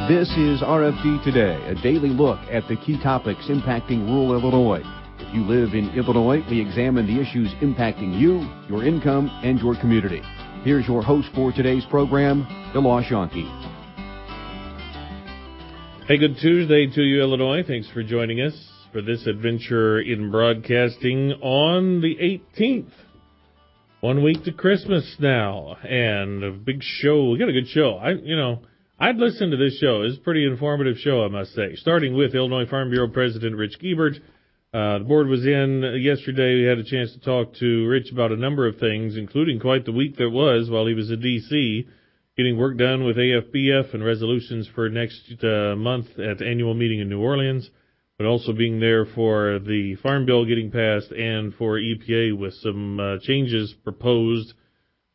This is RFD Today, a daily look at the key topics impacting rural Illinois. If you live in Illinois, we examine the issues impacting you, your income, and your community. Here's your host for today's program, Bill Shawnee. Hey, good Tuesday to you, Illinois. Thanks for joining us for this adventure in broadcasting on the 18th. 1 week to Christmas now, and a big show. We got a good show. I'd listen to this show. It's a pretty informative show, I must say. Starting with Illinois Farm Bureau President Rich Giebert. The board was in yesterday. We had a chance to talk to Rich about a number of things, including quite the week that was while he was in D.C., getting work done with AFBF and resolutions for next month at the annual meeting in New Orleans, but also being there for the Farm Bill getting passed and for EPA with some changes proposed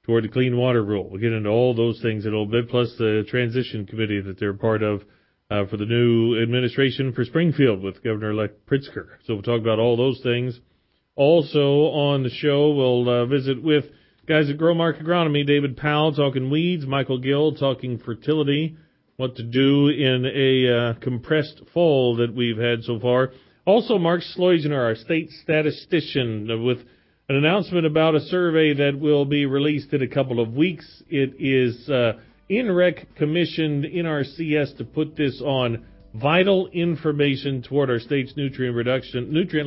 toward the Clean Water Rule. We'll get into all those things in a little bit, plus the transition committee that they're part of for the new administration for Springfield with Governor-elect Pritzker. So we'll talk about all those things. Also on the show, we'll visit with guys at Growmark Agronomy, David Powell talking weeds, Michael Gill talking fertility, what to do in a compressed fall that we've had so far. Also, Mark Sloisener, our state statistician, with an announcement about a survey that will be released in a couple of weeks. It is INREC commissioned NRCS to put this on vital information toward our state's nutrient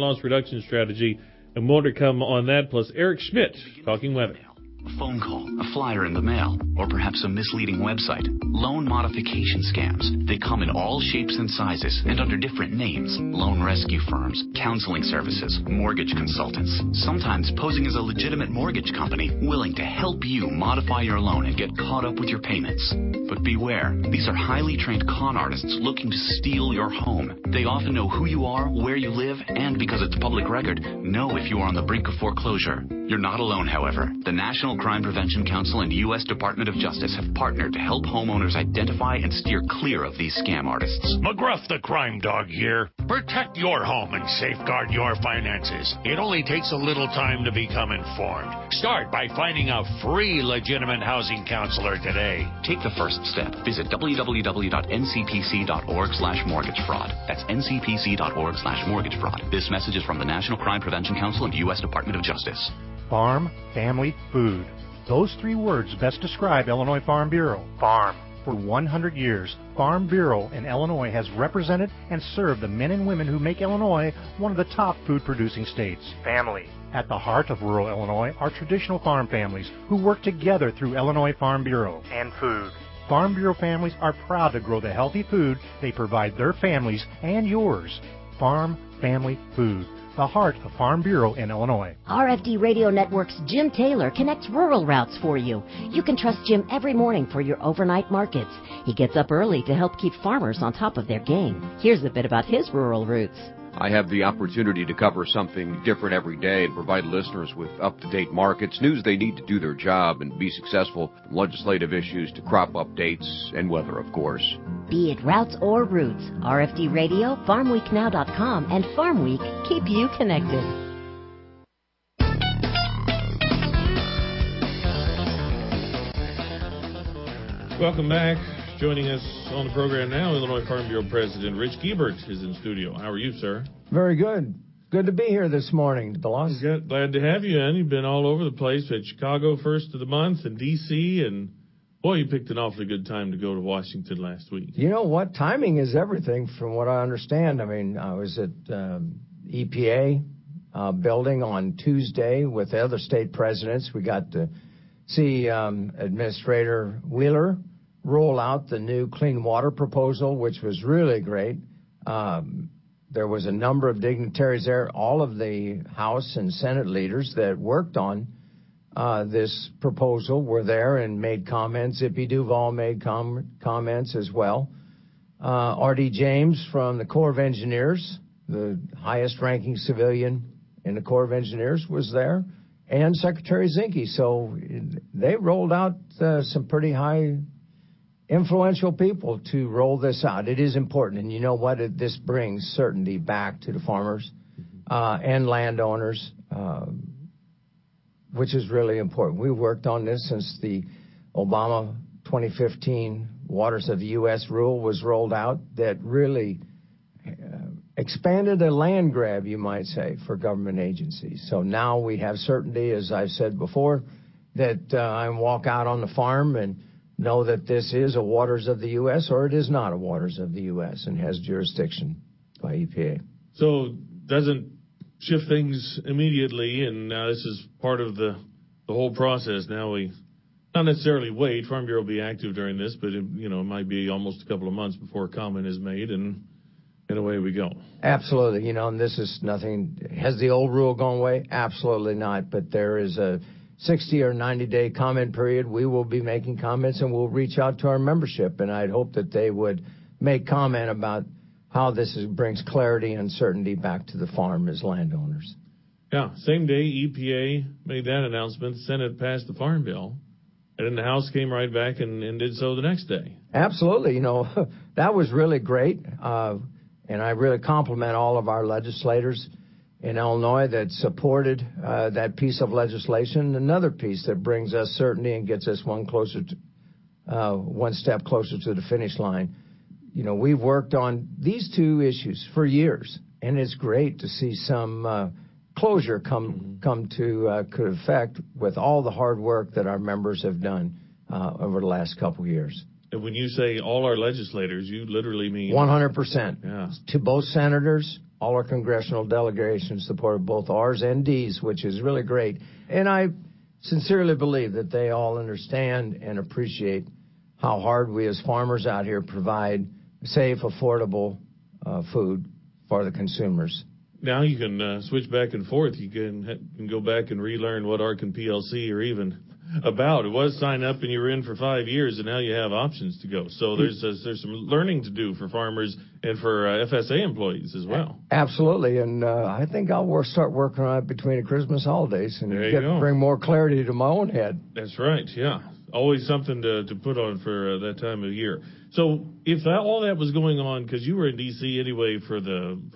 loss reduction strategy, and more to come on that, plus Eric Schmidt talking weather. A phone call, a flyer in the mail, or perhaps a misleading website. Loan modification scams. They come in all shapes and sizes and under different names. Loan rescue firms, counseling services, mortgage consultants. Sometimes posing as a legitimate mortgage company willing to help you modify your loan and get caught up with your payments. But beware, these are highly trained con artists looking to steal your home. They often know who you are, where you live, and because it's public record, know if you are on the brink of foreclosure. You're not alone, however. The National Crime Prevention Council and U.S. Department of Justice have partnered to help homeowners identify and steer clear of these scam artists. McGruff the Crime Dog here. Protect your home and safeguard your finances. It only takes a little time to become informed. Start by finding a free legitimate housing counselor today. Take the first step. Visit www.ncpc.org/mortgage-fraud. That's ncpc.org/mortgage-fraud. This message is from the National Crime Prevention Council and U.S. Department of Justice. Farm, family, food. Those three words best describe Illinois Farm Bureau. Farm. For 100 years, Farm Bureau in Illinois has represented and served the men and women who make Illinois one of the top food-producing states. Family. At the heart of rural Illinois are traditional farm families who work together through Illinois Farm Bureau. And food. Farm Bureau families are proud to grow the healthy food they provide their families and yours. Farm, family, food. The heart of Farm Bureau in Illinois. RFD Radio Network's Jim Taylor connects rural routes for you. You can trust Jim every morning for your overnight markets. He gets up early to help keep farmers on top of their game. Here's a bit about his rural routes. I have the opportunity to cover something different every day and provide listeners with up-to-date markets, news they need to do their job and be successful, from legislative issues to crop updates and weather, of course. Be it routes or routes, RFD Radio, FarmWeekNow.com, and Farm Week keep you connected. Welcome back. Joining us on the program now, Illinois Farm Bureau President Rich Giebert is in studio. How are you, sir? Very good. Good to be here this morning, DeLoss. Glad to have you in. You've been all over the place at Chicago first of the month and D.C., and boy, you picked an awfully good time to go to Washington last week. You know what? Timing is everything from what I understand. I mean, I was at EPA building on Tuesday with the other state presidents. We got to see Administrator Wheeler roll out the new clean water proposal, which was really great. There was a number of dignitaries there, all of the House and Senate leaders that worked on this proposal were there and made comments. Zippy Duval made comments as well. R.D. James from the Corps of Engineers, the highest-ranking civilian in the Corps of Engineers, was there, and Secretary Zinke. So they rolled out some pretty high influential people to roll this out. It is important, and you know what? This brings certainty back to the farmers and landowners, which is really important. We worked on this since the Obama 2015 Waters of the U.S. rule was rolled out that really expanded a land grab, you might say, for government agencies. So now we have certainty, as I've said before, that I can walk out on the farm and know that this is a Waters of the U.S. or it is not a Waters of the U.S. and has jurisdiction by EPA. So doesn't shift things immediately, and now this is part of the whole process. Now we not necessarily wait. Farm Bureau will be active during this, but it might be almost a couple of months before comment is made, and away we go. Absolutely. And this is nothing. Has the old rule gone away? Absolutely not. But there is a 60 or 90-day comment period. We will be making comments, and we'll reach out to our membership, and I'd hope that they would make comment about how this brings clarity and certainty back to the farm as landowners. Yeah, same day EPA made that announcement, Senate passed the Farm Bill, and then the House came right back and did so the next day. Absolutely. That was really great. And I really compliment all of our legislators in Illinois that supported that piece of legislation. Another piece that brings us certainty and gets us one step closer to the finish line. We've worked on these two issues for years, and it's great to see some closure come to effect with all the hard work that our members have done over the last couple of years. And when you say all our legislators, you literally mean 100%. Yeah. To both senators, all our congressional delegations supported both R's and D's, which is really great. And I sincerely believe that they all understand and appreciate how hard we as farmers out here provide safe, affordable food for the consumers. Now you can switch back and forth. You can go back and relearn what ARC and PLC are even about. It was sign up and you were in for 5 years, and now you have options to go. So there's some learning to do for farmers and for FSA employees as well. Absolutely, and I think I'll start working on it between the Christmas holidays and bring more clarity to my own head. That's right, yeah. Always something to put on for that time of year. So if all that was going on, because you were in D.C. anyway for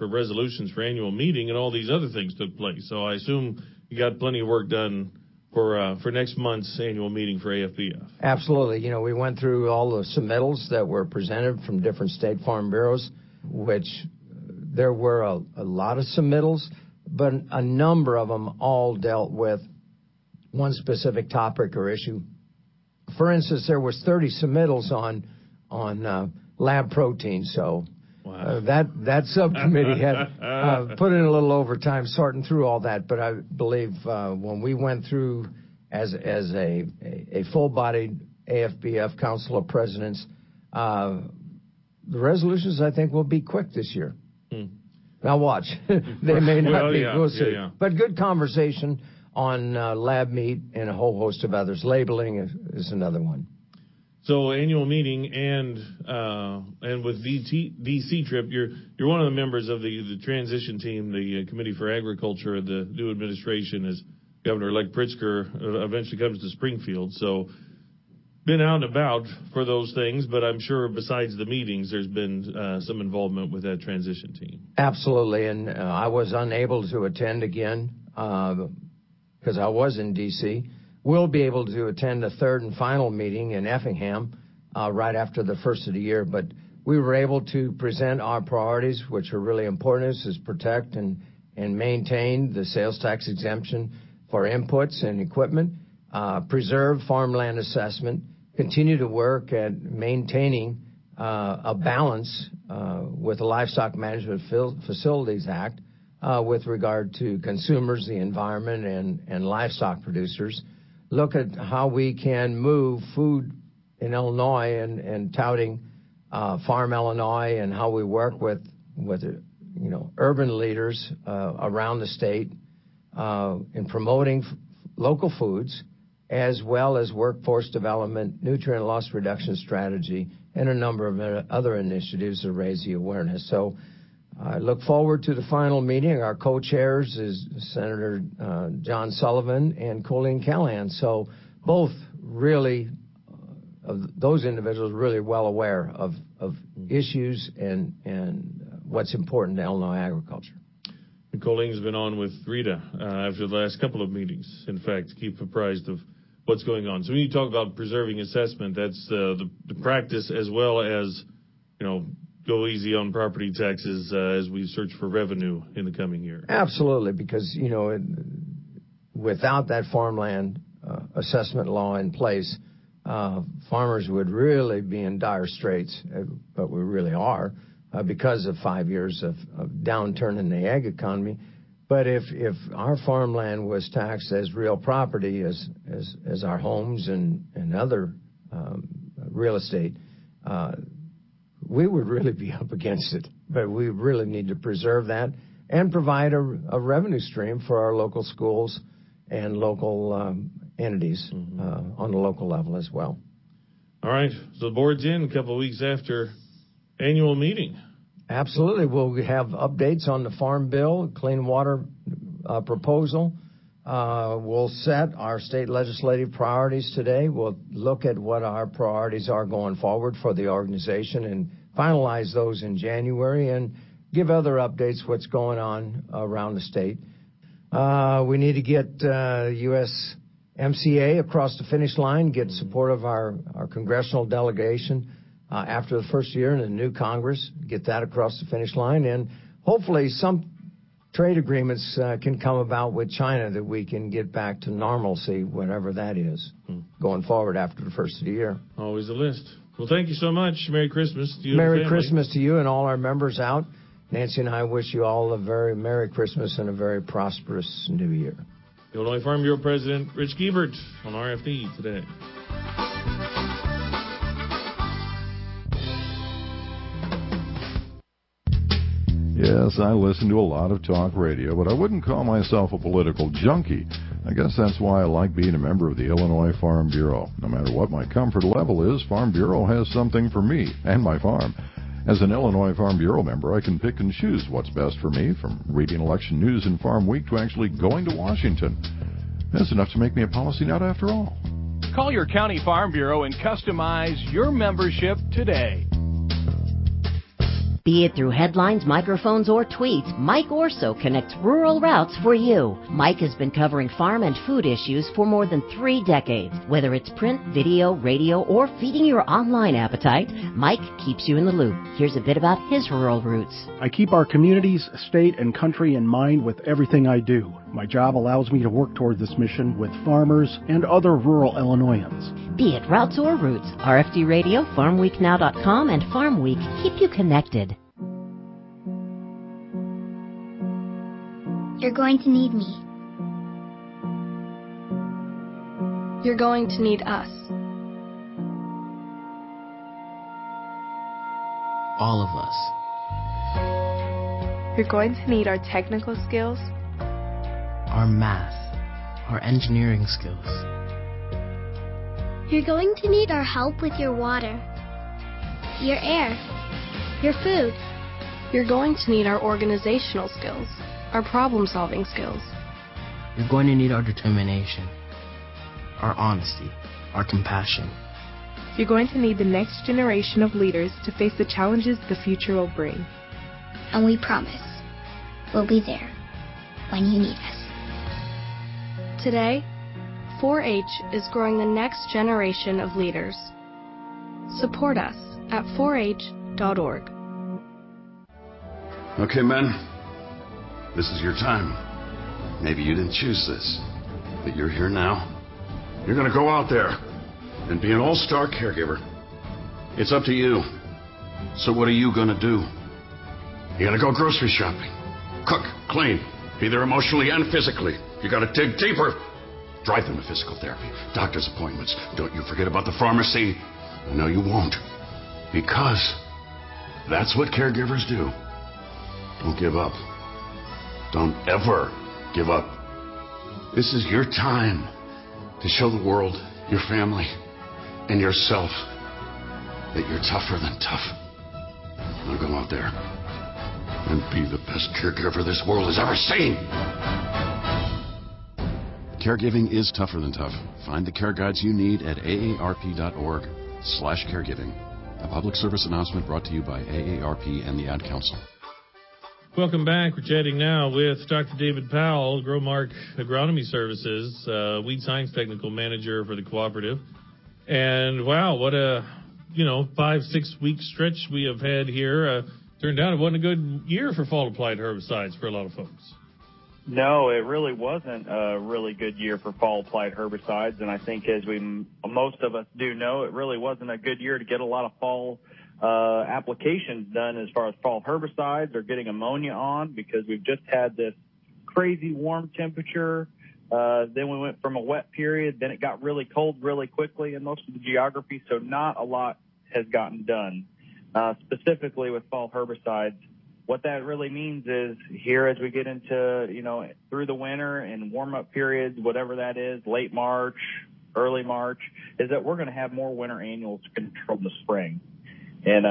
resolutions for annual meeting and all these other things took place, so I assume you got plenty of work done for next month's annual meeting for AFBF. Absolutely. We went through all the submittals that were presented from different state farm bureaus, which there were a lot of submittals, but a number of them all dealt with one specific topic or issue. For instance, there was 30 submittals on lab protein, so wow. That subcommittee had put in a little overtime sorting through all that. But I believe when we went through as a full-bodied AFBF Council of Presidents, the resolutions, I think, will be quick this year. Now watch. They may not be. We'll see. Yeah. But good conversation on lab meat and a whole host of others. Labeling is another one. So annual meeting and with DC trip, you're one of the members of the transition team, the Committee for Agriculture, the new administration as Governor-elect Pritzker eventually comes to Springfield. So been out and about for those things, but I'm sure besides the meetings, there's been some involvement with that transition team. Absolutely, and I was unable to attend again because I was in D.C. We'll be able to attend the third and final meeting in Effingham right after the first of the year, but we were able to present our priorities, which are really important. This is protect and maintain the sales tax exemption for inputs and equipment, preserve farmland assessment, continue to work at maintaining a balance with the Livestock Management Facilities Act with regard to consumers, the environment, and livestock producers. Look at how we can move food in Illinois and touting Farm Illinois and how we work with urban leaders around the state in promoting local foods, as well as workforce development, nutrient loss reduction strategy, and a number of other initiatives to raise the awareness. So I look forward to the final meeting. Our co-chairs is Senator John Sullivan and Colleen Callahan. So both really, those individuals really well aware of issues and what's important to Illinois agriculture. And Colleen's been on with Rita after the last couple of meetings, in fact, to keep apprised of what's going on. So when you talk about preserving assessment, that's the practice as well as, go easy on property taxes as we search for revenue in the coming year. Absolutely, because, without that farmland assessment law in place, farmers would really be in dire straits, but we really are, because of 5 years of downturn in the ag economy. But if our farmland was taxed as real property, as our homes and other real estate, we would really be up against it. But we really need to preserve that and provide a revenue stream for our local schools and local entities on the local level as well. All right. So the board's in a couple of weeks after annual meeting. Absolutely. We'll have updates on the Farm Bill, Clean Water proposal. We'll set our state legislative priorities today. We'll look at what our priorities are going forward for the organization and finalize those in January and give other updates what's going on around the state. We need to get USMCA across the finish line, get support of our congressional delegation after the first year in the new Congress, get that across the finish line, and hopefully some trade agreements can come about with China that we can get back to normalcy, whatever that is, going forward after the first of the year. Always a list. Well, thank you so much. Merry Christmas to you. Merry Christmas to you and all our members out. Nancy and I wish you all a very Merry Christmas and a very prosperous New Year. Illinois Farm Bureau President Rich Giebert on RFD today. Yes, I listen to a lot of talk radio, but I wouldn't call myself a political junkie. I guess that's why I like being a member of the Illinois Farm Bureau. No matter what my comfort level is, Farm Bureau has something for me and my farm. As an Illinois Farm Bureau member, I can pick and choose what's best for me, from reading election news in Farm Week to actually going to Washington. That's enough to make me a policy nut after all. Call your county farm bureau and customize your membership today. Be it through headlines, microphones, or tweets, Mike Orso connects rural routes for you. Mike has been covering farm and food issues for more than 3 decades. Whether it's print, video, radio, or feeding your online appetite, Mike keeps you in the loop. Here's a bit about his rural roots. I keep our communities, state, and country in mind with everything I do. My job allows me to work toward this mission with farmers and other rural Illinoisans. Be it routes or roots, RFD Radio, FarmWeekNow.com, and Farm Week keep you connected. You're going to need me. You're going to need us. All of us. You're going to need our technical skills, our math, our engineering skills. You're going to need our help with your water, your air, your food. You're going to need our organizational skills, our problem-solving skills. You're going to need our determination, our honesty, our compassion. You're going to need the next generation of leaders to face the challenges the future will bring. And we promise, we'll be there when you need us. Today, 4-H is growing the next generation of leaders. Support us at 4h.org. Okay, men, this is your time. Maybe you didn't choose this, but you're here now. You're going to go out there and be an all-star caregiver. It's up to you. So what are you going to do? You're going to go grocery shopping, cook, clean, be there emotionally and physically. You got to dig deeper. Drive them to physical therapy, doctor's appointments. Don't you forget about the pharmacy. No, you won't. Because that's what caregivers do. Don't give up. Don't ever give up. This is your time to show the world, your family, and yourself that you're tougher than tough. Now go out there and be the best caregiver this world has ever seen. Caregiving is tougher than tough. Find the care guides you need at aarp.org/caregiving. A public service announcement brought to you by AARP and the Ad Council. Welcome back. We're chatting now with Dr. David Powell, Growmark Agronomy Services, Weed Science Technical Manager for the cooperative. And wow, what a 5-6 week stretch we have had here. Turned out it wasn't a good year for fall applied herbicides for a lot of folks. No, it really wasn't a really good year for fall applied herbicides, and I think as most of us do know, it really wasn't a good year to get a lot of fall applications done as far as fall herbicides or getting ammonia on, because we've just had this crazy warm temperature. Then we went from a wet period, then it got really cold really quickly in most of the geography, so not a lot has gotten done. Specifically with fall herbicides, what that really means is here as we get into, through the winter and warm-up periods, whatever that is, late March, early March, is that we're going to have more winter annuals to control the spring. And,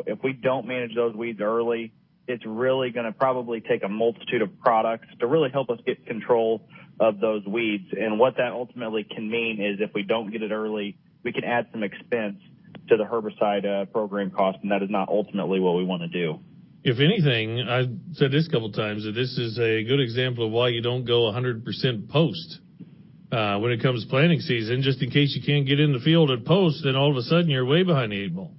if we don't manage those weeds early, it's really going to probably take a multitude of products to really help us get control of those weeds. And what that ultimately can mean is if we don't get it early, we can add some expense to the herbicide program cost, and that is not ultimately what we want to do. If anything, I've said this a couple times, that this is a good example of why you don't go 100% post when it comes to planting season, just in case you can't get in the field at post, then all of a sudden you're way behind the 8 ball.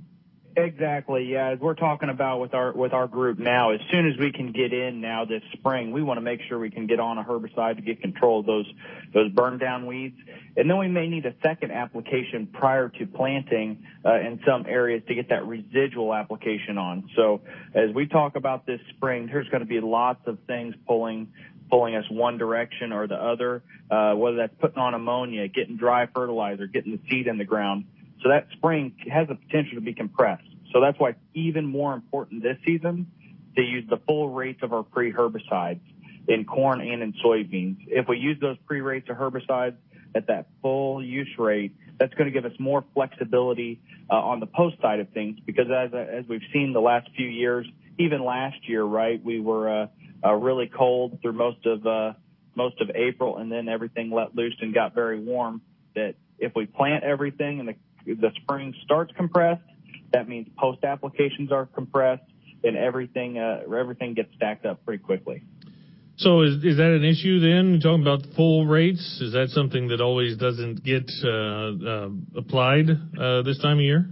Exactly, yeah. As we're talking about with our group now, as soon as we can get in now this spring, we want to make sure we can get on a herbicide to get control of those burn down weeds. And then we may need a second application prior to planting in some areas to get that residual application on. So as we talk about this spring, there's going to be lots of things pulling us one direction or the other, whether that's putting on ammonia, getting dry fertilizer, getting the seed in the ground. So that spring has the potential to be compressed. So that's why it's even more important this season to use the full rates of our pre-herbicides in corn and in soybeans. If we use those pre-rates of herbicides at that full use rate, that's going to give us more flexibility on the post side of things, because as we've seen the last few years, even last year, right, we were really cold through most of April, and then everything let loose and got very warm. That if we plant everything and the spring starts compressed, that means post applications are compressed, and everything gets stacked up pretty quickly. So is that an issue then? Talking about full rates, is that something that always doesn't get applied this time of year?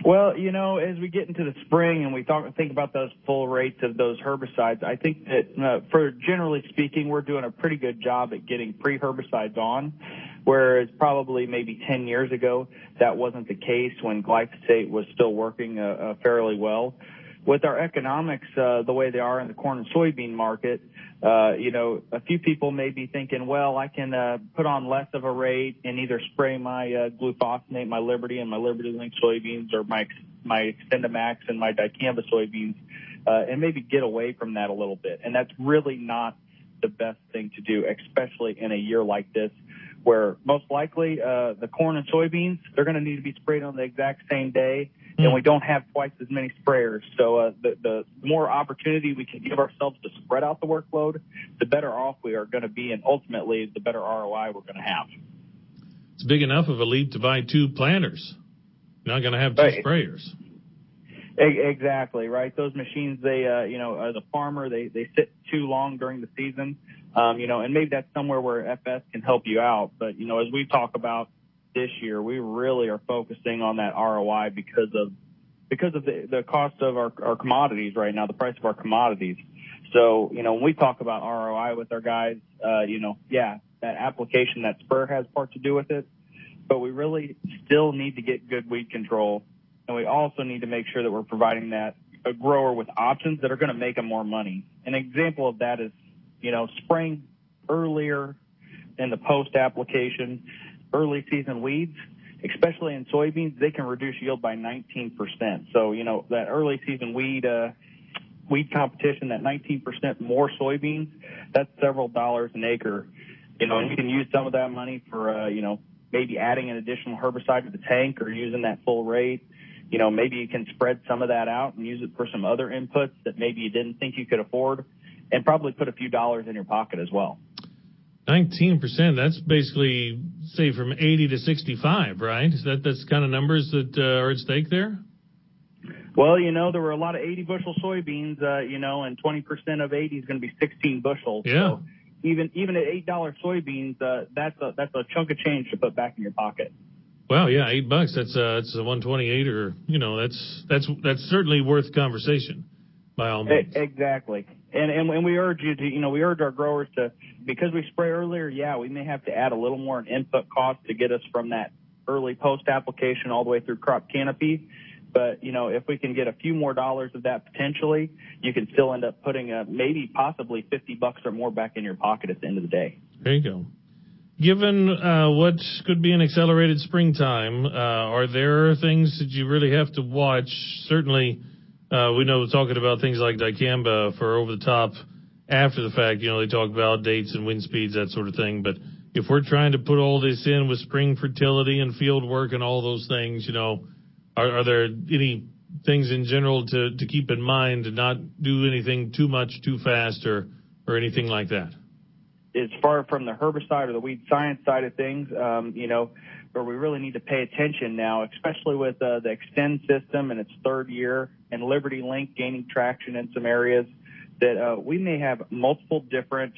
Well, as we get into the spring and we think about those full rates of those herbicides, I think that for generally speaking, we're doing a pretty good job at getting pre-herbicides on, whereas probably maybe 10 years ago, that wasn't the case when glyphosate was still working fairly well. With our economics the way they are in the corn and soybean market, a few people may be thinking, well, I can put on less of a rate and either spray my glufosinate, my Liberty and my Liberty Link soybeans, or my Extendamax and my Dicamba soybeans, and maybe get away from that a little bit. And that's really not the best thing to do, especially in a year like this, where most likely the corn and soybeans, they're going to need to be sprayed on the exact same day, and we don't have twice as many sprayers. So the more opportunity we can give ourselves to spread out the workload, the better off we are going to be, and ultimately the better ROI we're going to have. It's big enough of a leap to buy 2 planters. You're not going to have 2 sprayers. Exactly, right. Those machines, they, as a farmer, they sit too long during the season, and maybe that's somewhere where FS can help you out. But, as we talk about this year, we really are focusing on that ROI because of the cost of our commodities right now, the price of our commodities. So, when we talk about ROI with our guys, that application, that spur has part to do with it, but we really still need to get good weed control. And we also need to make sure that we're providing a grower with options that are going to make them more money. An example of that is, spraying earlier in the post application, early season weeds, especially in soybeans, they can reduce yield by 19%. So, that early season weed competition, that 19% more soybeans, that's several dollars an acre. And you can use some of that money for, maybe adding an additional herbicide to the tank or using that full rate. Maybe you can spread some of that out and use it for some other inputs that maybe you didn't think you could afford, and probably put a few dollars in your pocket as well. 19%, that's basically, say, from 80 to 65, right? That's kind of numbers that are at stake there? Well, there were a lot of 80-bushel soybeans, and 20% of 80 is going to be 16 bushels. Yeah. So even at $8 soybeans, that's a chunk of change to put back in your pocket. Well, yeah, $8. That's a 128, or that's certainly worth conversation by all means. Exactly. And we urge you to, we urge our growers to, because we spray earlier, we may have to add a little more in input cost to get us from that early post application all the way through crop canopy. But, if we can get a few more dollars of that potentially, you can still end up putting possibly $50 or more back in your pocket at the end of the day. There you go. Given what could be an accelerated springtime, are there things that you really have to watch? Certainly, we know talking about things like dicamba for over the top after the fact, they talk about dates and wind speeds, that sort of thing. But if we're trying to put all this in with spring fertility and field work and all those things, are there any things in general to keep in mind to not do anything too much too fast or anything like that? As far from the herbicide or the weed science side of things, where we really need to pay attention now, especially with the Extend system in its third year and Liberty Link gaining traction in some areas, that we may have multiple different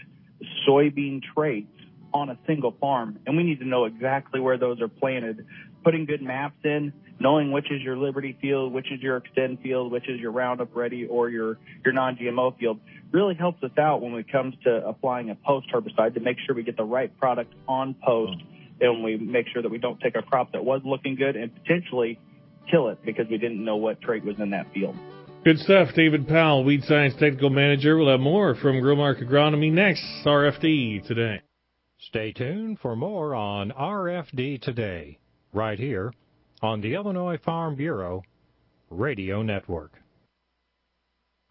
soybean traits on a single farm, and we need to know exactly where those are planted. Putting good maps in, knowing which is your Liberty field, which is your Extend field, which is your Roundup Ready or your non-GMO field, really helps us out when it comes to applying a post herbicide to make sure we get the right product on post, and we make sure that we don't take a crop that was looking good and potentially kill it because we didn't know what trait was in that field. Good stuff. David Powell, Weed Science Technical Manager. We'll have more from Growmark Agronomy next. RFD Today. Stay tuned for more on RFD Today, right here on the Illinois Farm Bureau Radio Network.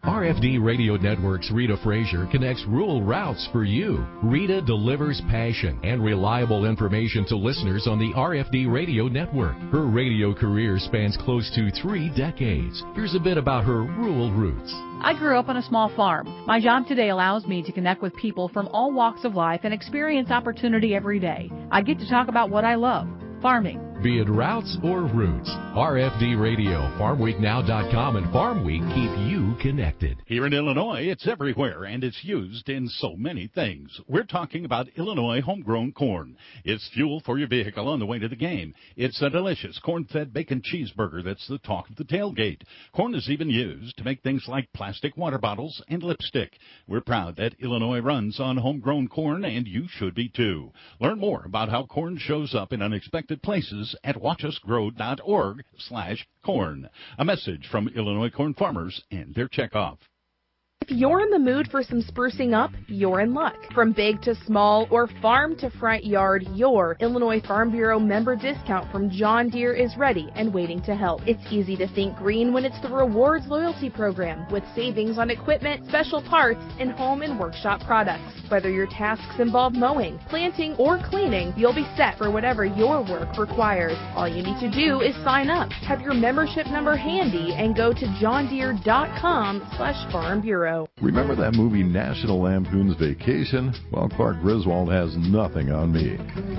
RFD Radio Network's Rita Frazier connects rural routes for you. Rita delivers passion and reliable information to listeners on the RFD Radio Network. Her radio career spans close to 3 decades. Here's a bit about her rural roots. I grew up on a small farm. My job today allows me to connect with people from all walks of life and experience opportunity every day. I get to talk about what I love, farming. Be it routes or roots, RFD Radio, FarmWeekNow.com, and Farm Week keep you connected. Here in Illinois, it's everywhere, and it's used in so many things. We're talking about Illinois homegrown corn. It's fuel for your vehicle on the way to the game. It's a delicious corn-fed bacon cheeseburger that's the talk of the tailgate. Corn is even used to make things like plastic water bottles and lipstick. We're proud that Illinois runs on homegrown corn, and you should be too. Learn more about how corn shows up in unexpected places at watchusgrow.org/corn. A message from Illinois corn farmers and their checkoff. If you're in the mood for some sprucing up, you're in luck. From big to small or farm to front yard, your Illinois Farm Bureau member discount from John Deere is ready and waiting to help. It's easy to think green when it's the Rewards Loyalty Program with savings on equipment, special parts, and home and workshop products. Whether your tasks involve mowing, planting, or cleaning, you'll be set for whatever your work requires. All you need to do is sign up, have your membership number handy, and go to johndeere.com/Farm Bureau. Remember that movie National Lampoon's Vacation? Well, Clark Griswold has nothing on me.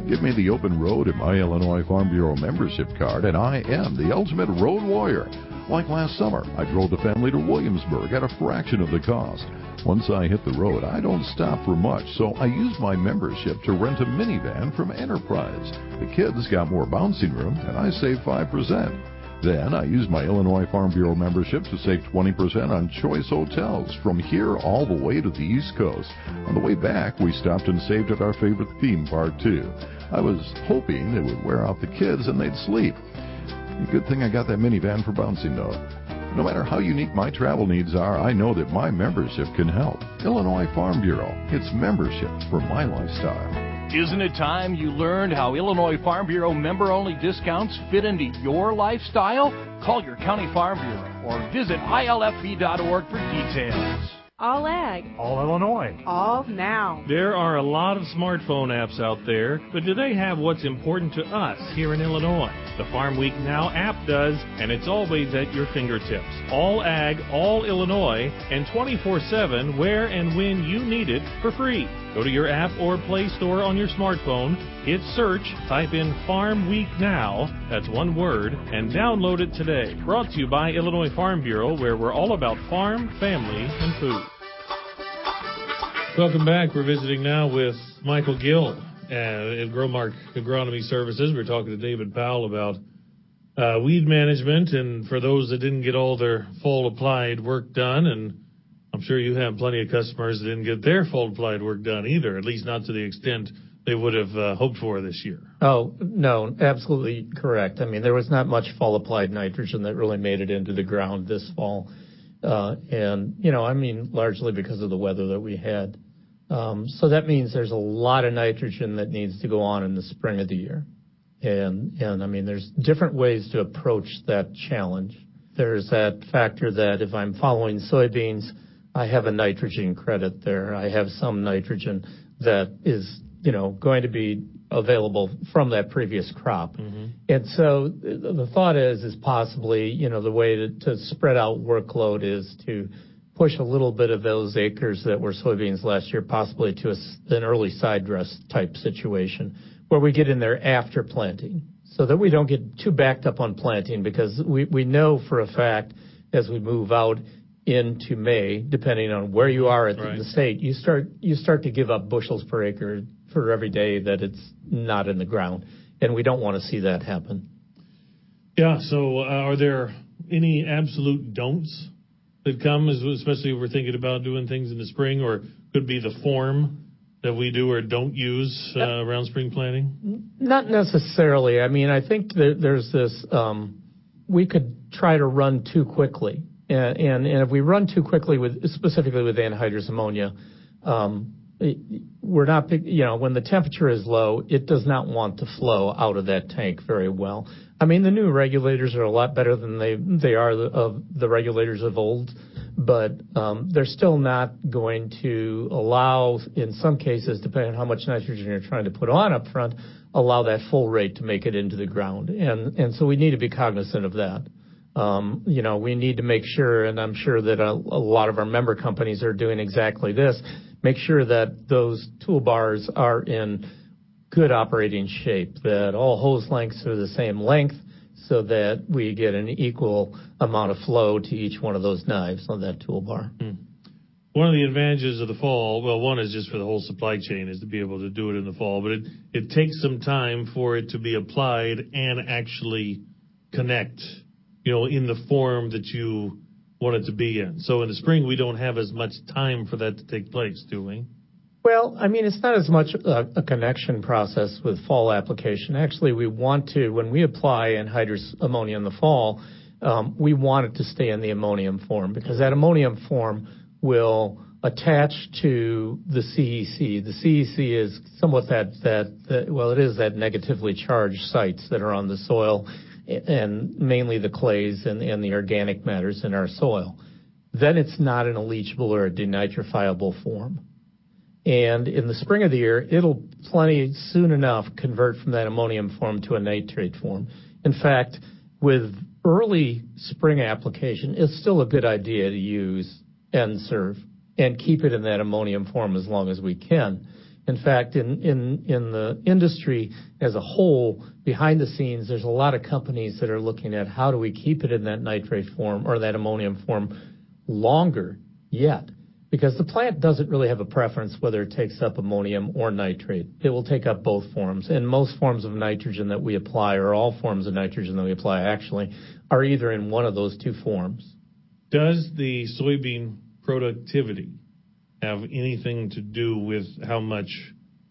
Give me the open road and my Illinois Farm Bureau membership card, and I am the ultimate road warrior. Like last summer, I drove the family to Williamsburg at a fraction of the cost. Once I hit the road, I don't stop for much, so I used my membership to rent a minivan from Enterprise. The kids got more bouncing room, and I saved 5%. Then I used my Illinois Farm Bureau membership to save 20% on choice hotels from here all the way to the East Coast. On the way back, we stopped and saved at our favorite theme park, too. I was hoping it would wear out the kids and they'd sleep. Good thing I got that minivan for bouncing, though. No matter how unique my travel needs are, I know that my membership can help. Illinois Farm Bureau. It's membership for my lifestyle. Isn't it time you learned how Illinois Farm Bureau member-only discounts fit into your lifestyle? Call your county farm bureau or visit ilfb.org for details. All Ag. All Illinois. All Now. There are a lot of smartphone apps out there, but do they have what's important to us here in Illinois? The Farm Week Now app does, and it's always at your fingertips. All Ag, All Illinois, and 24/7 where and when you need it for free. Go to your app or Play Store on your smartphone, hit search, type in Farm Week Now, that's one word, and download it today. Brought to you by Illinois Farm Bureau, where we're all about farm, family, and food. Welcome back. We're visiting now with Michael Gill at Growmark Agronomy Services. We're talking to David Powell about weed management, and for those that didn't get all their fall applied work done, and I'm sure you have plenty of customers that didn't get their fall applied work done either, at least not to the extent they would have hoped for this year. Oh, no, absolutely correct. I mean, there was not much fall applied nitrogen that really made it into the ground this fall. And, largely because of the weather that we had. So that means there's a lot of nitrogen that needs to go on in the spring of the year. And there's different ways to approach that challenge. There's that factor that if I'm following soybeans, I have a nitrogen credit there. I have some nitrogen that is, going to be available from that previous crop. Mm-hmm. And so the thought is possibly, the way to spread out workload is to push a little bit of those acres that were soybeans last year possibly to an early side dress type situation where we get in there after planting so that we don't get too backed up on planting, because we know for a fact as we move out into May, depending on where you are at the state, you start to give up bushels per acre for every day that it's not in the ground, and we don't want to see that happen. Yeah, so are there any absolute don'ts that come, especially if we're thinking about doing things in the spring, or could be the form that we do or don't use around spring planting? Not necessarily. I think that there's this, we could try to run too quickly. And if we run too quickly specifically with anhydrous ammonia, we're not, when the temperature is low, it does not want to flow out of that tank very well. The new regulators are a lot better than they are of the regulators of old, but they're still not going to allow, in some cases, depending on how much nitrogen you're trying to put on up front, allow that full rate to make it into the ground. And so we need to be cognizant of that. We need to make sure, and I'm sure that a lot of our member companies are doing exactly this, make sure that those toolbars are in good operating shape, that all hose lengths are the same length so that we get an equal amount of flow to each one of those knives on that toolbar. One of the advantages of the fall, well, one is just for the whole supply chain, is to be able to do it in the fall, but it takes some time for it to be applied and actually connect, in the form that you want it to be in. So in the spring, we don't have as much time for that to take place, do we? Well, it's not as much a connection process with fall application. Actually, we want to, when we apply anhydrous ammonia in the fall, we want it to stay in the ammonium form, because that ammonium form will attach to the CEC. The CEC is somewhat it is that negatively charged sites that are on the soil, and mainly the clays and the organic matters in our soil. Then it's not in a leachable or a denitrifiable form. And in the spring of the year, it'll plenty soon enough convert from that ammonium form to a nitrate form. In fact, with early spring application, it's still a good idea to use N-Serve and keep it in that ammonium form as long as we can. In fact, in the industry as a whole, behind the scenes, there's a lot of companies that are looking at how do we keep it in that nitrate form or that ammonium form longer yet, because the plant doesn't really have a preference whether it takes up ammonium or nitrate. It will take up both forms, and most forms of nitrogen that we apply, or all forms of nitrogen that we apply actually, are either in one of those two forms. Does the soybean productivity have anything to do with how much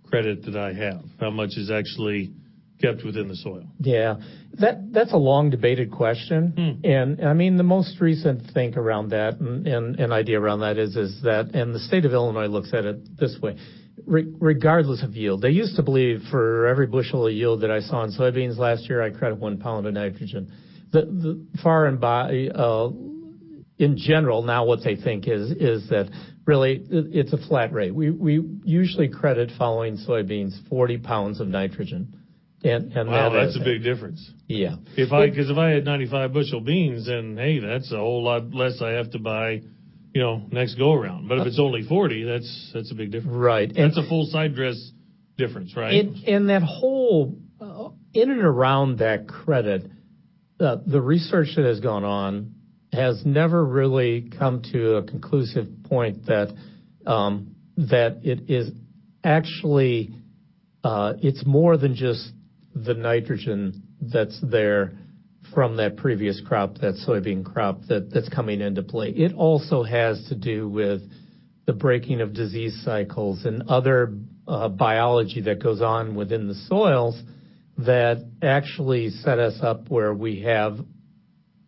credit that I have, how much is actually kept within the soil? Yeah, that's a long debated question. And the most recent think around that and idea around that is that, and the state of Illinois looks at it this way, regardless of yield. They used to believe for every bushel of yield that I saw in soybeans last year, I credit 1 pound of nitrogen. The far and by, in general, now what they think is that Really, it's a flat rate. We usually credit following soybeans 40 pounds of nitrogen. And wow, that's a big difference. Yeah. Because if I had 95 bushel beans, then, hey, that's a whole lot less I have to buy, next go around. But if it's only 40, that's a big difference. Right. That's a full side dress difference, right? And that whole, in and around that credit, the research that has gone on has never really come to a conclusive point that it is actually, it's more than just the nitrogen that's there from that previous crop, that soybean crop that's coming into play. It also has to do with the breaking of disease cycles and other biology that goes on within the soils that actually set us up where we have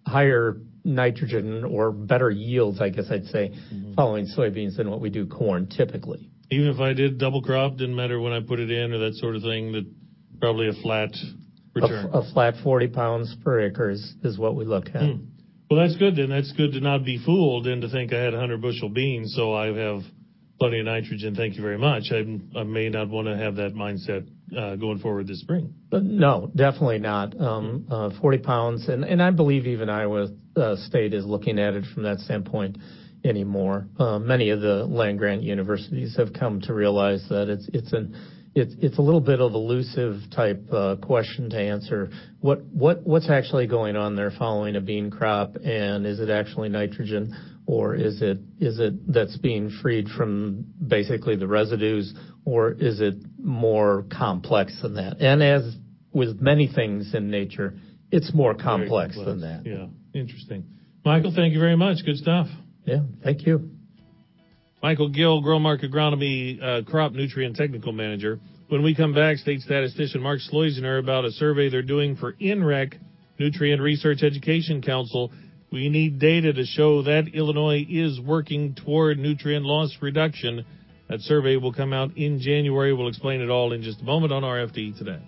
higher nitrogen or better yields, I guess I'd say, following soybeans than what we do corn typically. Even if I did double crop, didn't matter when I put it in or that sort of thing, that probably a flat return. A flat 40 pounds per acre is what we look at. Well, that's good then. That's good to not be fooled and to think I had 100 bushel beans, so I have plenty of nitrogen. Thank you very much. I may not want to have that mindset going forward this spring. But no, definitely not. 40 pounds, and I believe even Iowa State is looking at it from that standpoint anymore. Many of the land-grant universities have come to realize that it's a little bit of elusive type question to answer. What's actually going on there following a bean crop, and is it actually nitrogen, or is it that's being freed from basically the residues, or is it more complex than that? And as with many things in nature, it's more complex than that. Yeah, interesting. Michael, thank you very much. Good stuff. Yeah, thank you. Michael Gill, Growmark Agronomy Crop Nutrient Technical Manager. When we come back, State Statistician Mark Sloizner about a survey they're doing for NREC, Nutrient Research Education Council. We need data to show that Illinois is working toward nutrient loss reduction. That survey will come out in January. We'll explain it all in just a moment on RFD Today.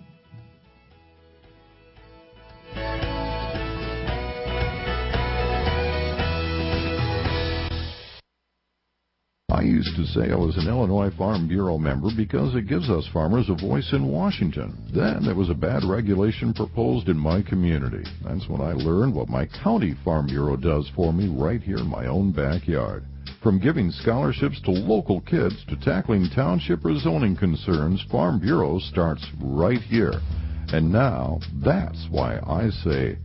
I used to say I was an Illinois Farm Bureau member because it gives us farmers a voice in Washington. Then there was a bad regulation proposed in my community. That's when I learned what my county Farm Bureau does for me right here in my own backyard. From giving scholarships to local kids to tackling township or zoning concerns, Farm Bureau starts right here. And now, that's why I say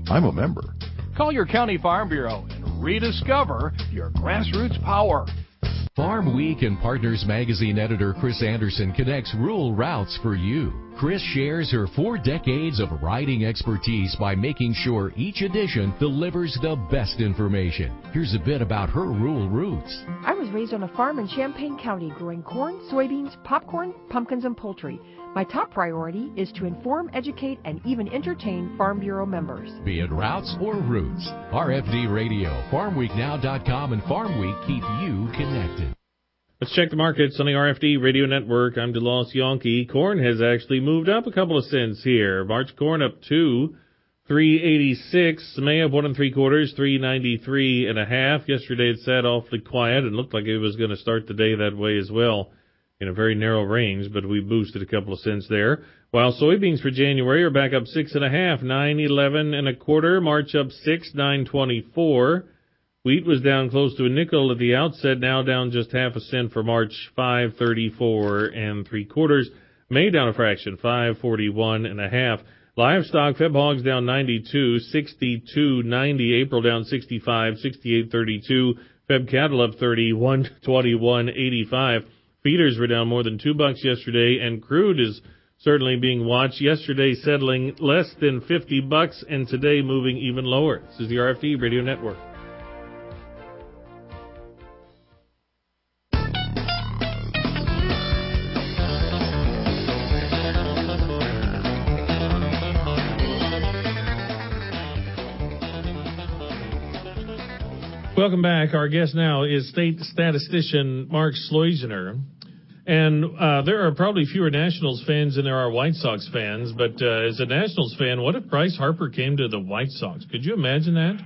I'm a member. Call your county Farm Bureau and rediscover your grassroots power. Farm Week and Partners Magazine editor Chris Anderson connects rural routes for you. Chris shares her 4 decades of riding expertise by making sure each edition delivers the best information. Here's a bit about her rural roots. I was raised on a farm in Champaign County growing corn, soybeans, popcorn, pumpkins, and poultry. My top priority is to inform, educate, and even entertain Farm Bureau members. Be it routes or roots, RFD Radio, FarmWeekNow.com, and Farm Week keep you connected. Let's check the markets on the RFD Radio Network. I'm DeLoss Yonke. Corn has actually moved up a couple of cents here. March corn up to $3.86. May up 1 3/4, $3.93 1/2. Yesterday it sat awfully quiet and looked like it was going to start the day that way as well, in a very narrow range, but we boosted a couple of cents there. While soybeans for January are back up 6 1/2, 9.11 1/4. March up 6, 9.24. Wheat was down close to a nickel at the outset, now down just 1/2 cent for March, 5.34 3/4. May down a fraction, 5.41 1/2. Livestock, Feb hogs down 92, 62.90. April down 65, 68.32. Feb cattle up 30, 121.85. Feeders were down more than $2 yesterday, and crude is certainly being watched. Yesterday settling less than $50, and today moving even lower. This is the RFD Radio Network. Welcome back. Our guest now is State Statistician Mark Sloizner. And there are probably fewer Nationals fans than there are White Sox fans, but as a Nationals fan, what if Bryce Harper came to the White Sox? Could you imagine that?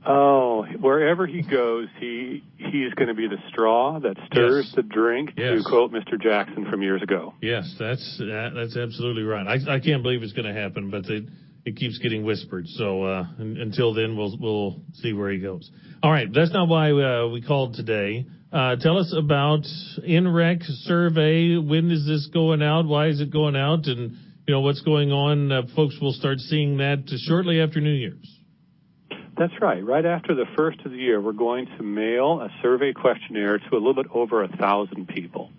Oh, wherever he goes, he is going to be the straw that stirs the drink, to quote Mr. Jackson from years ago. Yes, that's absolutely right. I can't believe it's going to happen, but it keeps getting whispered. So until then, we'll see where he goes. All right, that's not why we called today. Tell us about NREC survey. When is this going out? Why is it going out? And what's going on? Folks will start seeing that shortly after New Year's. That's right. Right after the first of the year, we're going to mail a survey questionnaire to a little bit over 1,000 people.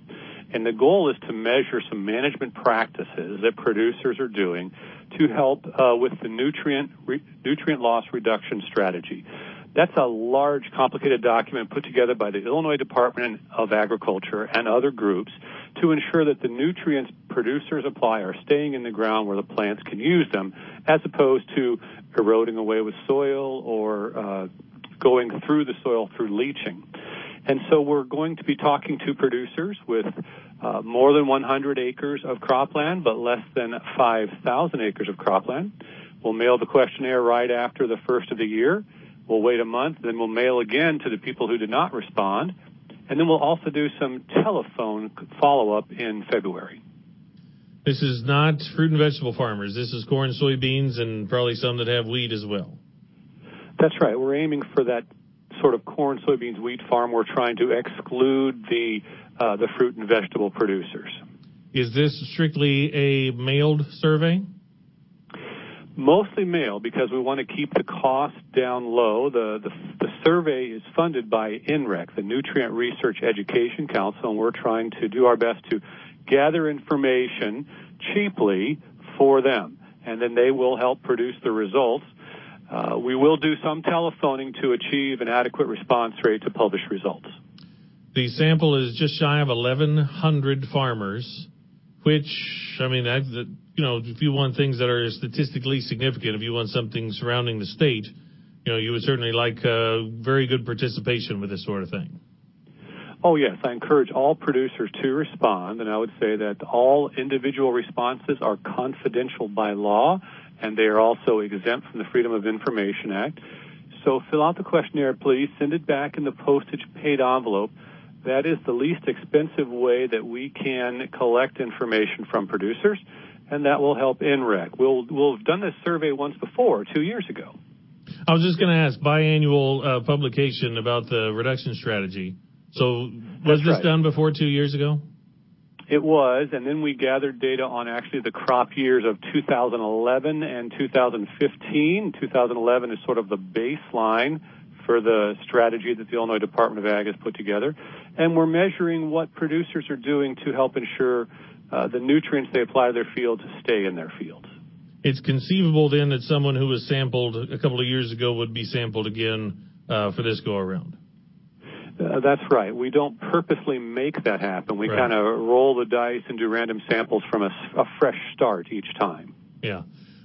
And the goal is to measure some management practices that producers are doing to help with the nutrient loss reduction strategy. That's a large, complicated document put together by the Illinois Department of Agriculture and other groups to ensure that the nutrients producers apply are staying in the ground where the plants can use them, as opposed to eroding away with soil or going through the soil through leaching. And so we're going to be talking to producers with more than 100 acres of cropland, but less than 5,000 acres of cropland. We'll mail the questionnaire right after the first of the year. We'll wait a month, then we'll mail again to the people who did not respond. And then we'll also do some telephone follow-up in February. This is not fruit and vegetable farmers. This is corn, soybeans, and probably some that have wheat as well. That's right. We're aiming for that sort of corn, soybeans, wheat farm. We're trying to exclude the fruit and vegetable producers. Is this strictly a mailed survey? Mostly mail, because we want to keep the cost down low. The survey is funded by NREC, the Nutrient Research Education Council, and we're trying to do our best to gather information cheaply for them, and then they will help produce the results. We will do some telephoning to achieve an adequate response rate to publish results. The sample is just shy of 1,100 farmers, which, I mean, if you want things that are statistically significant, if you want something surrounding the state, you would certainly like very good participation with this sort of thing. Oh, yes. I encourage all producers to respond, and I would say that all individual responses are confidential by law, and they are also exempt from the Freedom of Information Act. So fill out the questionnaire, please. Send it back in the postage-paid envelope. That is the least expensive way that we can collect information from producers, and that will help NREC. We'll have done this survey once before, 2 years ago. I was just going to ask, biannual publication about the reduction strategy. So was this done before 2 years ago? It was, and then we gathered data on actually the crop years of 2011 and 2015. 2011 is sort of the baseline for the strategy that the Illinois Department of Ag has put together. And we're measuring what producers are doing to help ensure the nutrients they apply to their fields stay in their fields. It's conceivable then that someone who was sampled a couple of years ago would be sampled again for this go-around. That's right. We don't purposely make that happen. We kind of roll the dice and do random samples from a fresh start each time. Yeah.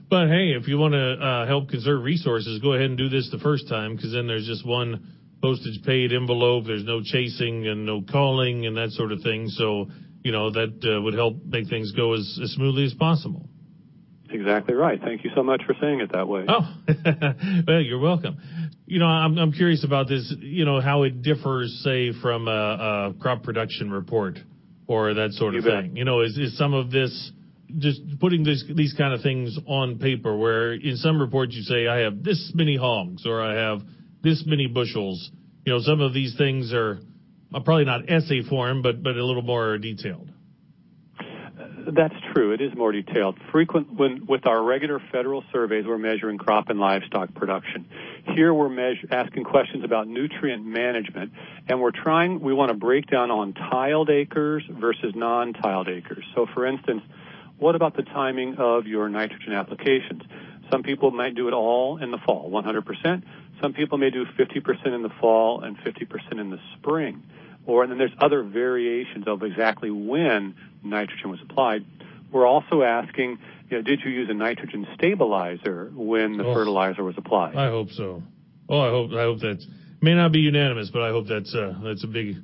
But, hey, if you want to help conserve resources, go ahead and do this the first time, because then there's just one postage-paid envelope. There's no chasing and no calling and that sort of thing. So, that would help make things go as smoothly as possible. Exactly right. Thank you so much for saying it that way. Oh, well, you're welcome. I'm curious about this, how it differs, say, from a crop production report or that sort of thing. Is some of this just putting these kind of things on paper, where in some reports you say, I have this many hogs or I have this many bushels. Some of these things are probably not essay form, but a little more detailed. That's true. It is more detailed. With our regular federal surveys, we're measuring crop and livestock production. Here we're asking questions about nutrient management, and we want to break down on tiled acres versus non-tiled acres. So, for instance, what about the timing of your nitrogen applications? Some people might do it all in the fall, 100%. Some people may do 50% in the fall and 50% in the spring. And then there's other variations of exactly when nitrogen was applied. We're also asking, did you use a nitrogen stabilizer when the fertilizer was applied? I hope so. I hope that may not be unanimous, but I hope that's a big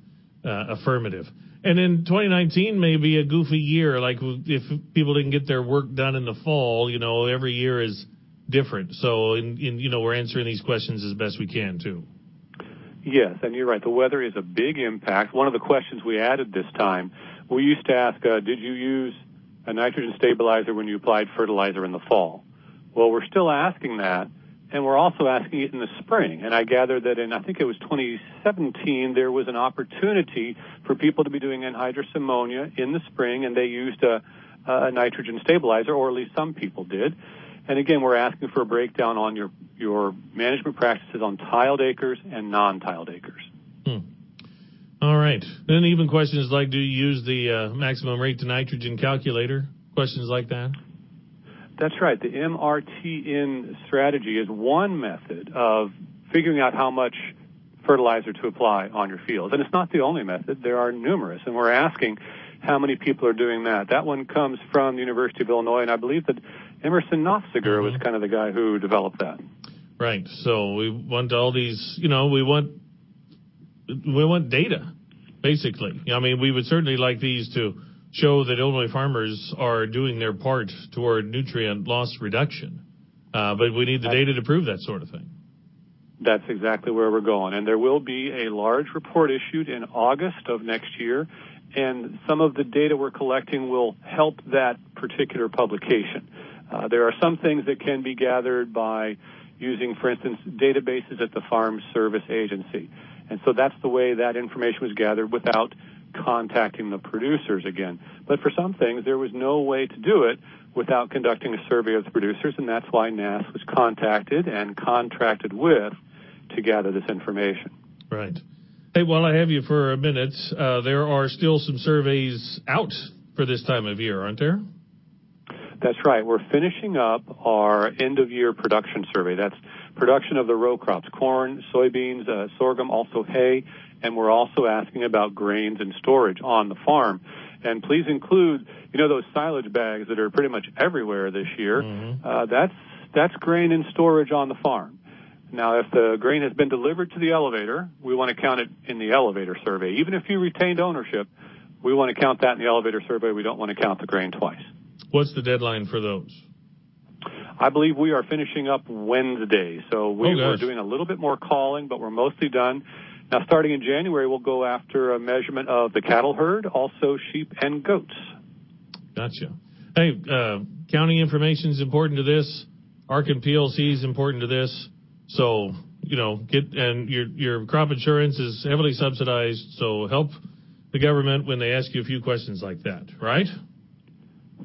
affirmative. And then 2019 may be a goofy year. Like if people didn't get their work done in the fall, every year is different. So, we're answering these questions as best we can, too. Yes, and you're right. The weather is a big impact. One of the questions we added this time, we used to ask, did you use a nitrogen stabilizer when you applied fertilizer in the fall? Well, we're still asking that, and we're also asking it in the spring. And I gather that I think it was 2017, there was an opportunity for people to be doing anhydrous ammonia in the spring, and they used a nitrogen stabilizer, or at least some people did. And again, we're asking for a breakdown on your management practices on tiled acres and non-tiled acres. All right. Then even questions like, do you use the maximum rate to nitrogen calculator? Questions like that? That's right. The MRTN strategy is one method of figuring out how much fertilizer to apply on your fields. And it's not the only method. There are numerous. And we're asking how many people are doing that. That one comes from the University of Illinois, and I believe that Emerson Nofziger was kind of the guy who developed that. Right. So we want all these, we want data, basically. I mean, we would certainly like these to show that Illinois farmers are doing their part toward nutrient loss reduction. But we need the data to prove that sort of thing. That's exactly where we're going. And there will be a large report issued in August of next year, and some of the data we're collecting will help that particular publication. There are some things that can be gathered by using, for instance, databases at the Farm Service Agency. And so that's the way that information was gathered without contacting the producers again. But for some things, there was no way to do it without conducting a survey of the producers, and that's why NASS was contacted and contracted with to gather this information. Right. Hey, while I have you for a minute, there are still some surveys out for this time of year, aren't there? That's right. We're finishing up our end-of-year production survey. That's production of the row crops, corn, soybeans, sorghum, also hay, and we're also asking about grains and storage on the farm. And please include, those silage bags that are pretty much everywhere this year. That's grain in storage on the farm. Now, if the grain has been delivered to the elevator, we want to count it in the elevator survey. Even if you retained ownership, we want to count that in the elevator survey. We don't want to count the grain twice. What's the deadline for those? I believe we are finishing up Wednesday. So we're doing a little bit more calling, but we're mostly done. Now, starting in January, we'll go after a measurement of the cattle herd, also sheep and goats. Gotcha. Hey, county information is important to this. ARC and PLC is important to this. So, your crop insurance is heavily subsidized. So help the government when they ask you a few questions like that, right?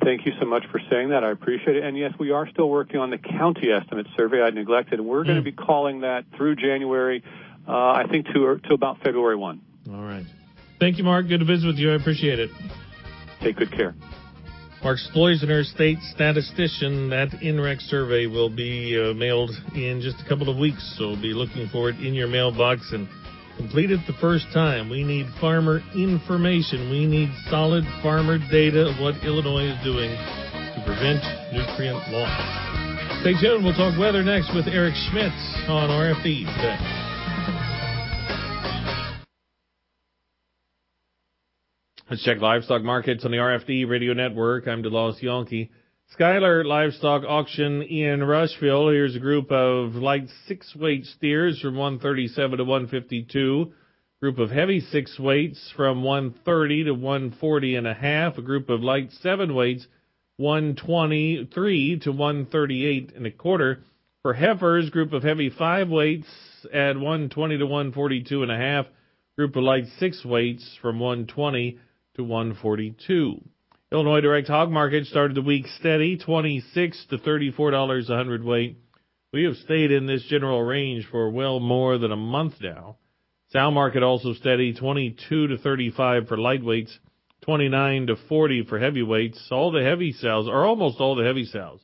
Thank you so much for saying that. I appreciate it. And yes, we are still working on the county estimate survey I neglected. We're going to be calling that through January, I think to about February 1. All right. Thank you, Mark. Good to visit with you. I appreciate it. Take good care. Mark Sploisener, state statistician. That NREC survey will be mailed in just a couple of weeks, so be looking for it in your mailbox and complete it the first time. We need farmer information. We need solid farmer data of what Illinois is doing to prevent nutrient loss. Stay tuned. We'll talk weather next with Eric Schmitz on RFD today. Let's check livestock markets on the RFD radio network. I'm DeLawes Yonke. Skylar Livestock Auction in Rushville. Here's a group of light 6-weight steers from 137 to 152. Group of heavy 6-weights from 130 to 140 and a half. A group of light 7-weights 123 to 138 and a quarter. For heifers, group of heavy 5-weights at 120 to 142 and a half. Group of light 6-weights from 120 to 142. Illinois direct hog market started the week steady, $26 to $34 a hundredweight. We have stayed in this general range for well more than a month now. Sow market also steady, 22 to 35 for lightweights, 29 to 40 for heavyweights. All the heavy sows, or almost all the heavy sows,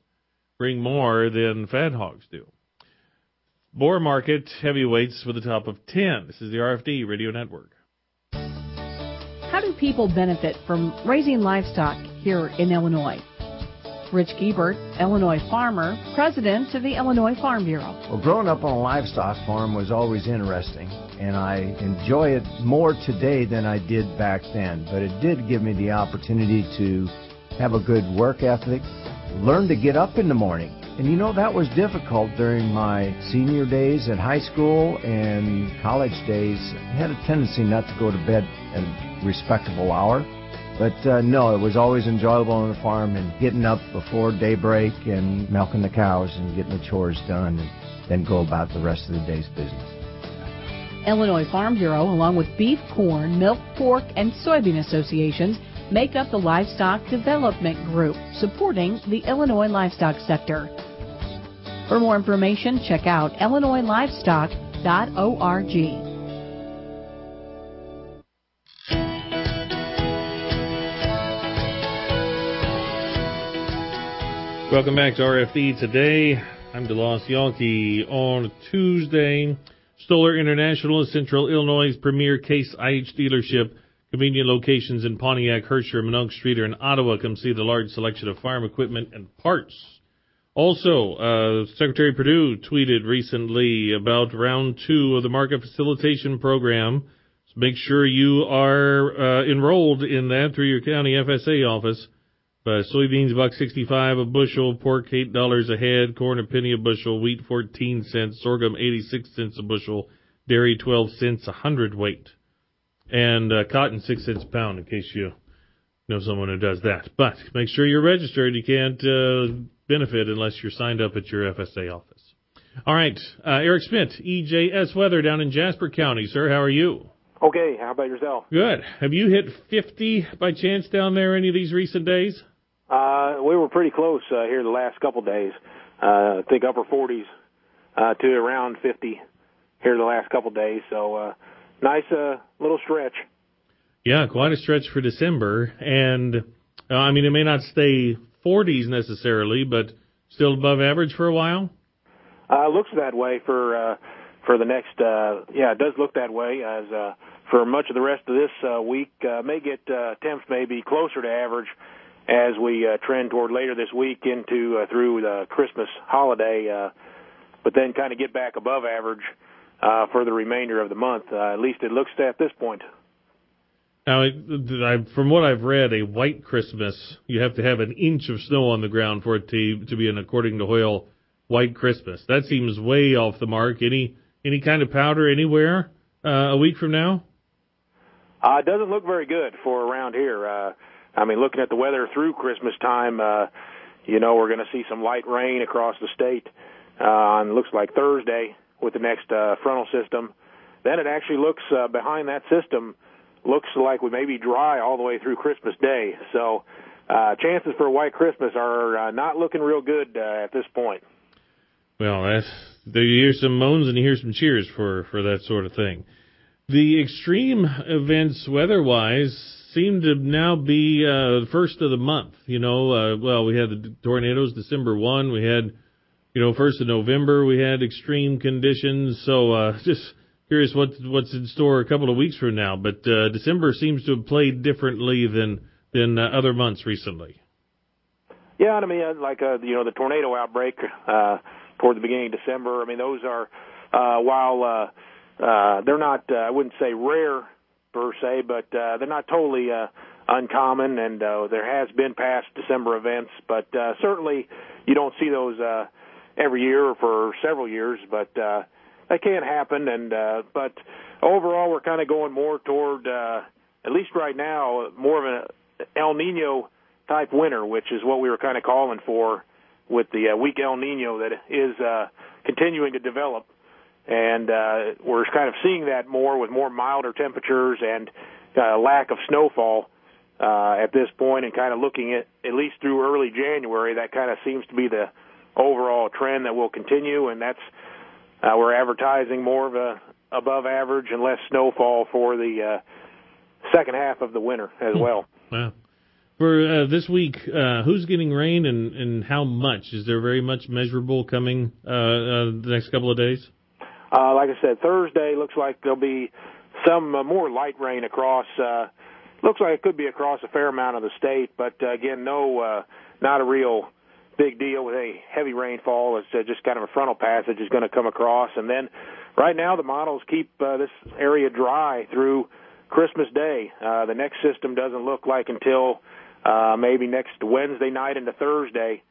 bring more than fat hogs do. Boar market heavyweights with a top of 10. This is the RFD Radio Network. How do people benefit from raising livestock here in Illinois? Rich Giebert, Illinois farmer, president of the Illinois Farm Bureau. Well, growing up on a livestock farm was always interesting, and I enjoy it more today than I did back then. But it did give me the opportunity to have a good work ethic, learn to get up in the morning And that was difficult during my senior days at high school and college days. I had a tendency not to go to bed at a respectable hour. But no, it was always enjoyable on the farm and getting up before daybreak and milking the cows and getting the chores done and then go about the rest of the day's business. Illinois Farm Bureau, along with beef, corn, milk, pork, and soybean associations, make up the Livestock Development Group, supporting the Illinois livestock sector. For more information, check out illinoislivestock.org. Welcome back to RFD Today. I'm DeLoss Yankee on Tuesday. Stoller International is Central Illinois' premier Case IH dealership. Convenient locations in Pontiac, Herscher, Minonk, Streeter, and Ottawa. Come see the large selection of farm equipment and parts. Also, Secretary Perdue tweeted recently about round 2 of the market facilitation program. So make sure you are enrolled in that through your county FSA office. Soybeans $1.65 a bushel, pork $8 a head, corn a penny a bushel, wheat 14 cents, sorghum 86 cents a bushel, dairy 12 cents a hundredweight, and cotton 6 cents a pound in case you know someone who does that. But make sure you're registered. You can't benefit unless you're signed up at your FSA office. All right, Eric Schmidt, EJS Weather down in Jasper County. Sir, how are you? Okay, how about yourself? Good. Have you hit 50 by chance down there any of these recent days? We were pretty close here the last couple days. I think upper 40s to around 50 here the last couple days. So nice little stretch. Yeah, quite a stretch for December. And, I mean, it may not stay 40s necessarily, but still above average for a while? Looks that way for the next, it does look that way as for much of the rest of this week. May get temps maybe closer to average as we trend toward later this week into through the Christmas holiday, but then kind of get back above average for the remainder of the month. At least it looks at this point. Now, from what I've read, a white Christmas, you have to have an inch of snow on the ground for it to be an, according to Hoyle, white Christmas. That seems way off the mark. Any kind of powder anywhere a week from now? It doesn't look very good for around here. I mean, looking at the weather through Christmas time, we're going to see some light rain across the state on, looks like Thursday with the next frontal system. Then it actually looks, behind that system, looks like we may be dry all the way through Christmas Day. So chances for a white Christmas are not looking real good at this point. Well, you hear some moans and you hear some cheers for that sort of thing. The extreme events weather-wise seem to now be first of the month. We had the tornadoes December 1. We had, 1st of November, we had extreme conditions. So just curious what's in store a couple of weeks from now. But December seems to have played differently than other months recently. Yeah, and I mean, the tornado outbreak toward the beginning of December, I mean, those are, while they're not, I wouldn't say rare per se, but they're not totally uncommon, and there has been past December events, but certainly you don't see those every year or for several years, but they can happen, and but overall we're kind of going more toward, at least right now, more of an El Nino type winter, which is what we were kind of calling for with the weak El Nino that is continuing to develop. And we're kind of seeing that more with more milder temperatures and lack of snowfall at this point, and kind of looking at least through early January, that kind of seems to be the overall trend that will continue, and that's we're advertising more of a above average and less snowfall for the second half of the winter as well. Wow. For this week, who's getting rain and how much? Is there very much measurable coming the next couple of days? Like I said, Thursday looks like there'll be some more light rain across. Looks like it could be across a fair amount of the state, but again, not a real big deal with any heavy rainfall. It's just kind of a frontal passage is going to come across, and then right now the models keep this area dry through Christmas Day. The next system doesn't look like until maybe next Wednesday night into Thursday.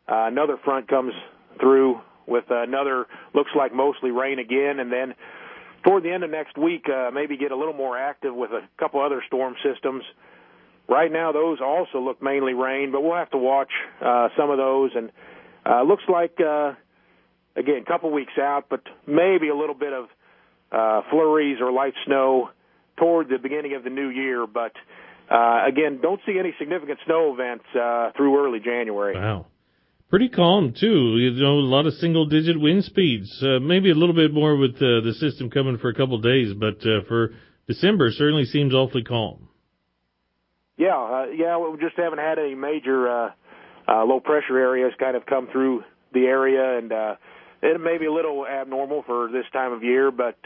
Another front comes through with another, looks like mostly rain again, and then toward the end of next week, maybe get a little more active with a couple other storm systems. Right now, those also look mainly rain, but we'll have to watch some of those. And looks like, again, a couple weeks out, but maybe a little bit of flurries or light snow toward the beginning of the new year. But, again, don't see any significant snow events through early January. Wow. Pretty calm, too. You know, a lot of single-digit wind speeds. Maybe a little bit more with the system coming for a couple of days, but for December, certainly seems awfully calm. Yeah, we just haven't had any major low-pressure areas kind of come through the area, and it may be a little abnormal for this time of year, but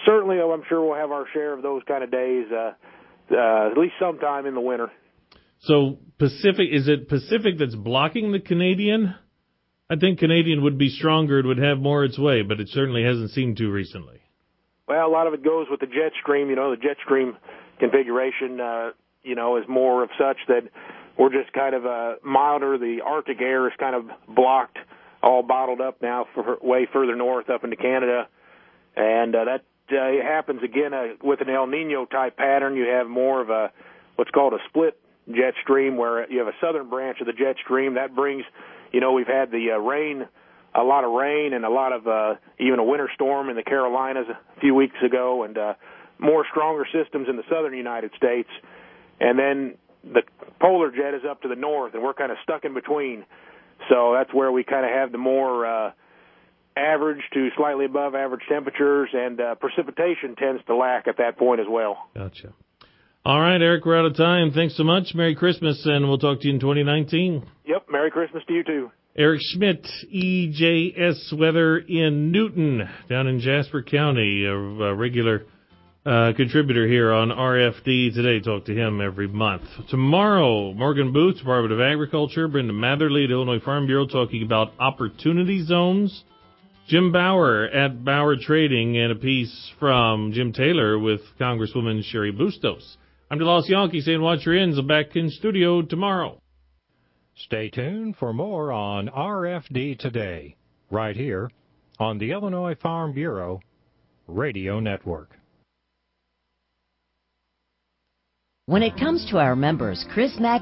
certainly I'm sure we'll have our share of those kind of days at least sometime in the winter. So is it Pacific that's blocking the Canadian? I think Canadian would be stronger, it would have more its way, but it certainly hasn't seemed to recently. Well, a lot of it goes with the jet stream. You know, the jet stream configuration, is more of such that we're just kind of milder. The Arctic air is kind of blocked, all bottled up now for way further north up into Canada. And that happens again with an El Nino type pattern. You have more of what's called a split jet stream, where you have a southern branch of the jet stream that brings, we've had the rain, a lot of rain, and a lot of even a winter storm in the Carolinas a few weeks ago, and more stronger systems in the southern United States. And then the polar jet is up to the north, and we're kind of stuck in between. So that's where we kind of have the more average to slightly above average temperatures, and precipitation tends to lack at that point as well. Gotcha. All right, Eric, we're out of time. Thanks so much. Merry Christmas, and we'll talk to you in 2019. Yep, Merry Christmas to you, too. Eric Schmidt, EJS Weather in Newton, down in Jasper County, a regular contributor here on RFD Today. Talk to him every month. Tomorrow, Morgan Booth, Department of Agriculture, Brenda Matherly at Illinois Farm Bureau talking about opportunity zones. Jim Bauer at Bauer Trading, and a piece from Jim Taylor with Congresswoman Sherry Bustos. I'm DeLoss Yankee saying watch your ends. I'm back in studio tomorrow. Stay tuned for more on RFD Today, right here on the Illinois Farm Bureau Radio Network. When it comes to our members, Chris Mag